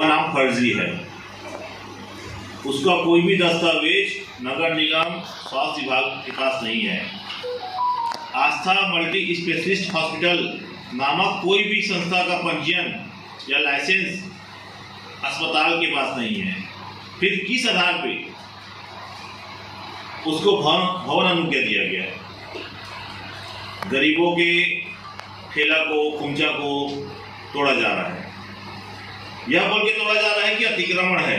नाम फर्जी है, उसका कोई भी दस्तावेज नगर निगम स्वास्थ्य विभाग के पास नहीं है। आस्था मल्टी स्पेशलिस्ट हॉस्पिटल नामक कोई भी संस्था का पंजीयन या लाइसेंस अस्पताल के पास नहीं है। फिर किस आधार पे उसको भवन अनुज्ञा दिया गया? गरीबों के ठेला को, खुमचा को तोड़ा जा रहा है। यह बोल के तोड़ा जा रहा है कि अतिक्रमण है,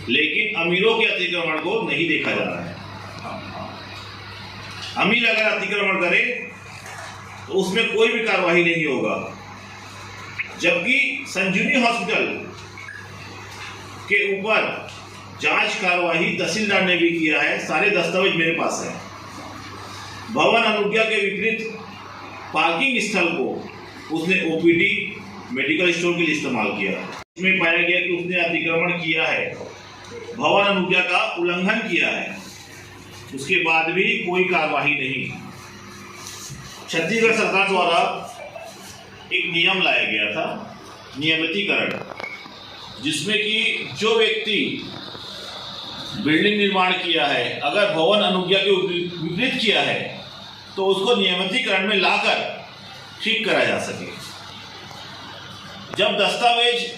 लेकिन अमीरों के अतिक्रमण को नहीं देखा जा रहा है। अमीर अगर अतिक्रमण करे तो उसमें कोई भी कार्रवाई नहीं होगा, जबकि संजीवनी हॉस्पिटल के ऊपर जांच कार्रवाई तहसीलदार ने भी किया है। सारे दस्तावेज मेरे पास है। भवन अनुज्ञा के विपरीत पार्किंग स्थल को उसने ओपीडी मेडिकल स्टोर के लिए इस्तेमाल किया। इसमें पाया गया कि उसने अतिक्रमण किया है, भवन अनुज्ञा का उल्लंघन किया है, उसके बाद भी कोई कार्रवाई नहीं। छत्तीसगढ़ सरकार द्वारा एक नियम लाया गया था, नियमितीकरण, जिसमें कि जो व्यक्ति बिल्डिंग निर्माण किया है, अगर भवन अनुज्ञा के विपरीत किया है तो उसको नियमितीकरण में लाकर ठीक करा जा सके। जब दस्तावेज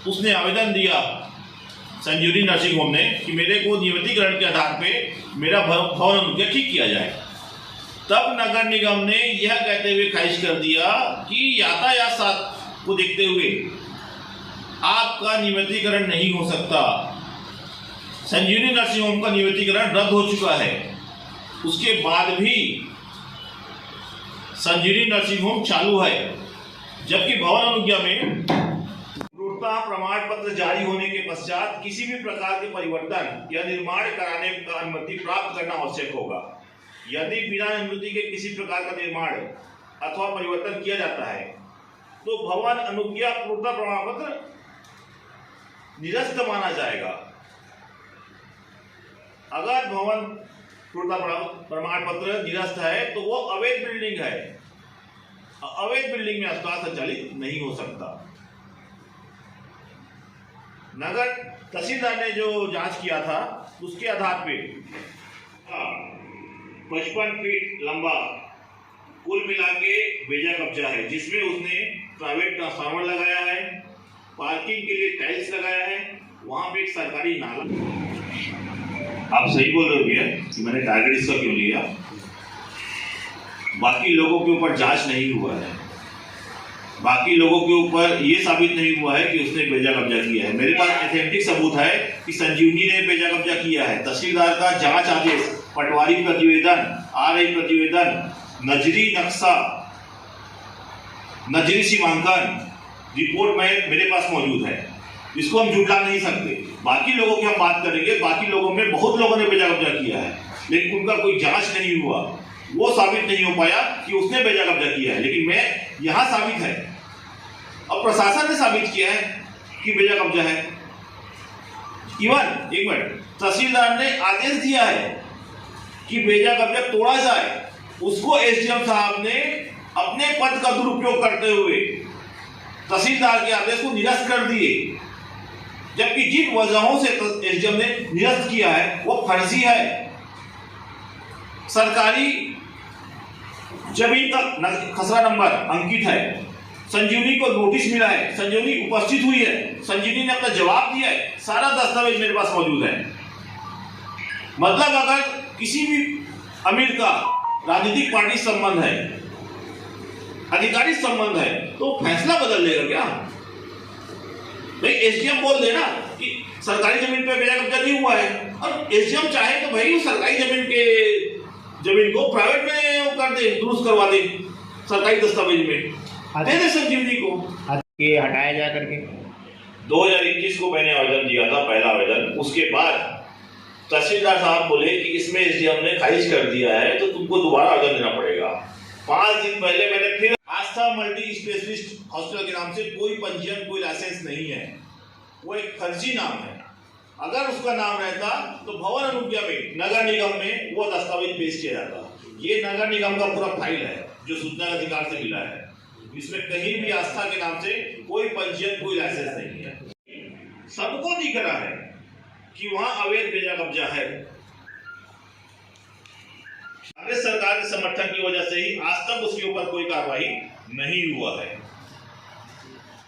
उसने आवेदन दिया संजीवनी नर्सिंग होम ने कि मेरे को नियमितीकरण के आधार पे मेरा भवन अनुज्ञा ठीक किया जाए, तब नगर निगम ने यह कहते हुए खारिज कर दिया कि यातायात को देखते हुए आपका नियमितीकरण नहीं हो सकता। संजीवनी नर्सिंग होम का नियमितीकरण रद्द हो चुका है। उसके बाद भी संजीवनी नर्सिंग होम चालू है, जबकि भवन अनुज्ञा में पूर्णता प्रमाण पत्र जारी होने के पश्चात किसी भी प्रकार के परिवर्तन या निर्माण कराने का अनुमति प्राप्त करना आवश्यक होगा। यदि बिना अनुमति के किसी प्रकार का निर्माण अथवा परिवर्तन किया जाता है तो भवन अनुज्ञा पूर्णता प्रमाण पत्र निरस्त माना जाएगा। अगर भवन पूर्णता प्रमाण पत्र निरस्त है तो वो अवैध बिल्डिंग है। अवैध बिल्डिंग में अस्पताल संचालित नहीं हो सकता। नगर तहसीलदार ने जो जांच किया था उसके आधार पे 55 फीट लंबा कुल मिला के बेजा कब्जा है, जिसमें उसने प्राइवेट ट्रांसफार्मर लगाया है, पार्किंग के लिए टाइल्स लगाया है, वहां पे एक सरकारी नाला। आप सही बोल रहे हो भैया कि मैंने टारगेट इसका क्यों लिया। बाकी लोगों के ऊपर जांच नहीं हुआ है, बाकी लोगों के ऊपर ये साबित नहीं हुआ है कि उसने बेजा कब्जा किया है। मेरे पास एथेंटिक सबूत है कि संजीवनी ने बेजा कब्जा किया है। तहसीलदार का जांच आदेश, पटवारी प्रतिवेदन, आरआई प्रतिवेदन, नजरी नक्शा, नजरी सीमांकन रिपोर्ट में मेरे पास मौजूद है। इसको हम झूठा नहीं सकते। बाकी लोगों की हम बात करेंगे, बाकी लोगों में बहुत लोगों ने बेजा कब्जा किया है, लेकिन उनका कोई जांच नहीं हुआ, वो साबित नहीं हो पाया कि उसने बेजा कब्जा किया है। लेकिन मैं यहां साबित है और प्रशासन ने साबित किया है कि बेजा कब्जा है। इवन एक मिनट, तहसीलदार ने आदेश दिया है कि बेजा कब्जा तोड़ा जाए। उसको एसडीएम साहब ने अपने पद का दुरुपयोग करते हुए तहसीलदार के आदेश को निरस्त कर दिए, जबकि जिन वजहों से एसडीएम ने निरस्त किया है वो फर्जी है। सरकारी जमीन का खसरा नंबर अंकित है, संजीवनी को नोटिस मिला है, संजीवनी उपस्थित हुई है, संजीवनी ने अपना जवाब दिया है, सारा दस्तावेज मेरे पास मौजूद है। मतलब अगर किसी भी अमीर का राजनीतिक पार्टी संबंध है, अधिकारी संबंध है, तो फैसला बदल देगा क्या? भाई एसडीएम बोल देना कि सरकारी जमीन पे बेजा कब्जा नहीं हुआ है, और एसडीएम चाहे तो भाई सरकारी जमीन को प्राइवेट में कर दे, दुरुस्त करवा दे, सरकारी दस्तावेज में दे दे संजीवनी को, ये हटाया जा करके। 2021 को मैंने आवेदन दिया था, पहला आवेदन। उसके बाद तहसीलदार साहब बोले कि इसमें एसडीएम ने खारिज कर दिया है तो तुमको दोबारा आवेदन देना पड़ेगा। 5 दिन पहले मैंने फिर आस्था मल्टी स्पेशलिस्ट हॉस्पिटल के नाम से कोई पंजीयन, कोई लाइसेंस नहीं है, वो एक फर्जी नाम है। अगर उसका नाम रहता तो भवन अनुज्ञा में, नगर निगम में वो दस्तावेज पेश किया जाता। ये नगर निगम का पूरा फाइल है जो सूचना अधिकार से मिला है। इसमें कहीं भी आस्था के नाम से कोई पंजीयन, कोई लाइसेंस नहीं है। सबको दिख रहा है कि वहां अवैध बेजा कब्जा है। कांग्रेस सरकार के समर्थन की वजह से ही आज तक उसके ऊपर कोई कार्रवाई नहीं हुआ है।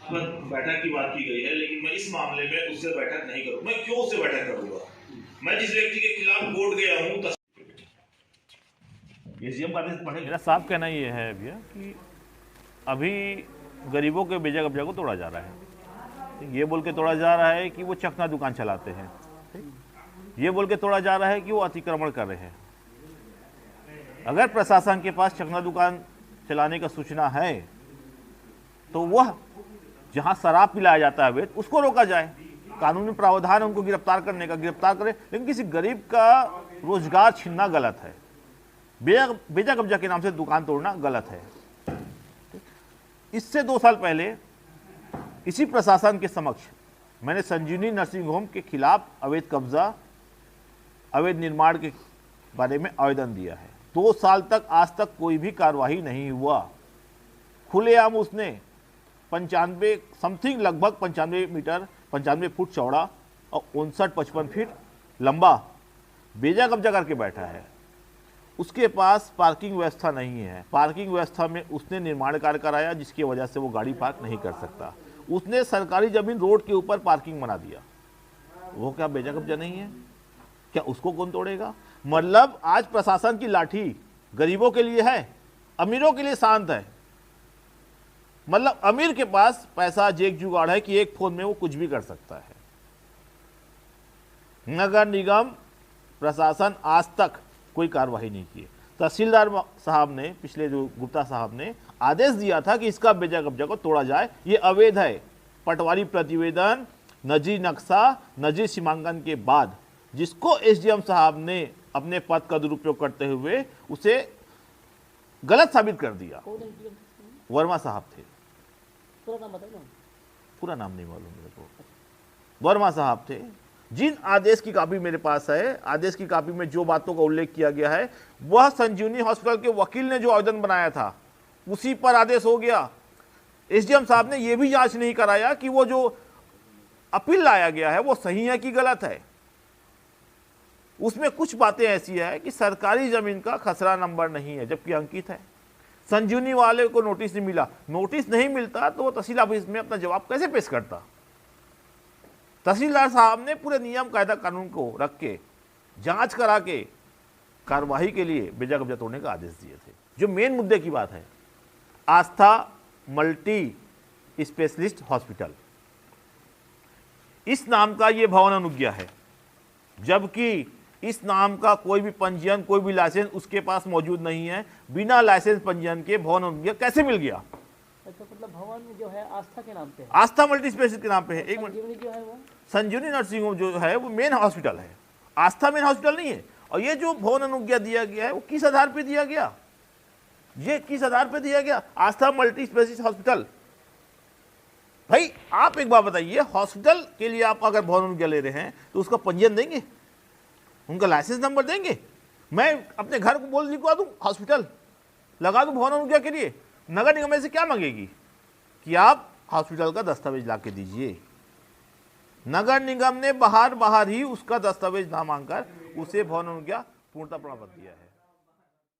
बैठक की बात की गई है, लेकिन मैं इस मामले में उससे बैठक नहीं करूंगा। मैं क्यों उससे बैठक करूंगा? मैं जिस व्यक्ति के खिलाफ कोर्ट गया हूं, एसडीएम का आदेश पढ़े। मेरा साफ कहना ये है भैया कि अभी गरीबों के बेजा कब्जा को तोड़ा जा रहा है। ये बोल के तोड़ा जा रहा है कि वो चखना दुकान चलाते हैं, ये बोल के तोड़ा जा रहा है कि वो अतिक्रमण कर रहे हैं। अगर प्रशासन के पास चखना दुकान चलाने का सूचना है तो वह जहां शराब पिलाया जाता है अवैध, उसको रोका जाए। कानूनी प्रावधान है उनको गिरफ्तार करने का, गिरफ्तार करे, लेकिन किसी गरीब का रोजगार छीनना गलत है। बेजा कब्जा के नाम से दुकान तोड़ना गलत है। इससे 2 साल पहले इसी प्रशासन के समक्ष मैंने संजीवनी नर्सिंग होम के खिलाफ अवैध कब्जा, अवैध निर्माण के बारे में आवेदन दिया है। 2 साल तक आज तक कोई भी कार्रवाई नहीं हुआ। खुलेआम उसने 95 समथिंग लगभग 95 मीटर 95 फुट चौड़ा और 59-55 फीट लंबा बेजा कब्जा करके बैठा है। उसके पास पार्किंग व्यवस्था नहीं है। पार्किंग व्यवस्था में उसने निर्माण कार्य कराया, जिसकी वजह से वो गाड़ी पार्क नहीं कर सकता। उसने सरकारी जमीन रोड के ऊपर पार्किंग बना दिया। वो क्या बेजा कब्जा नहीं है? क्या उसको कौन तोड़ेगा? मतलब आज प्रशासन की लाठी गरीबों के लिए है, अमीरों के लिए शांत है। मतलब अमीर के पास पैसा जेक जुगाड़ है कि एक फोन में वो कुछ भी कर सकता है। नगर निगम प्रशासन आज तक कोई कार्रवाई नहीं की। तहसीलदार साहब ने, पिछले जो गुप्ता साहब ने आदेश दिया था कि इसका बेजा कब्जा को तोड़ा जाए, ये अवैध है। पटवारी प्रतिवेदन, नजी नक्शा, नजी सीमांकन के बाद जिसको एसडीएम साहब ने अपने पद का दुरुपयोग करते हुए उसे गलत साबित कर दिया। वर्मा साहब थे। पूरा नाम नहीं मालूम मेरे को। वर्मा साहब थे। जिन आदेश की कॉपी मेरे पास है, आदेश की कॉपी में जो बातों का उल्लेख किया गया है, वह संजीवनी हॉस्पिटल के वकील ने जो आवेदन बनाया था उसी पर आदेश हो गया। एसडीएम साहब ने यह भी जांच नहीं कराया कि वो जो अपील लाया गया है वो सही है कि गलत है। उसमें कुछ बातें ऐसी है कि सरकारी जमीन का खसरा नंबर नहीं है, जबकि अंकित है। संजीवनी वाले को नोटिस नहीं मिला। नोटिस नहीं मिलता तो वो तहसील ऑफिस में अपना जवाब कैसे पेश करता? तहसीलदार साहब ने पूरे नियम कायदा कानून को रख के जांच करा के कार्रवाई के लिए बेजा कब्जा तोड़ने का आदेश दिए थे। जो मेन मुद्दे की बात है, आस्था मल्टी स्पेशलिस्ट हॉस्पिटल, इस नाम का ये भवन अनुज्ञा है, जबकि इस नाम का कोई भी पंजीयन, कोई भी लाइसेंस उसके पास मौजूद नहीं है। बिना लाइसेंस पंजीयन के भवन अनुज्ञा कैसे मिल गया? अच्छा, मतलब भवन जो है आस्था के नाम पे है। आस्था मल्टी स्पेशलिस्ट के नाम पे है। एक मिनट, संजीवनी जो है वो संजीवनी नर्सिंग होम जो है वो मेन हॉस्पिटल है, आस्था मेन हॉस्पिटल नहीं है। और ये जो भवन अनुज्ञा दिया गया है वो किस आधार पे दिया गया? ये किस आधार पे दिया गया? आस्था मल्टी स्पेशलिस्ट हॉस्पिटल। भाई आप एक बात बताइए, हॉस्पिटल के लिए आप अगर भवन अनुज्ञा ले रहे हैं तो उसका पंजीयन देंगे, उनका लाइसेंस नंबर देंगे? मैं अपने घर को बोल लिखवा दूं हॉस्पिटल, लगा दूं भवन अनुज्ञा के लिए, नगर निगम से क्या मांगेगी कि आप हॉस्पिटल का दस्तावेज ला के दीजिए। नगर निगम ने बाहर ही उसका दस्तावेज ना मांगकर उसे भवन अनुज्ञा पूर्णता प्रमाण पत्र दिया है।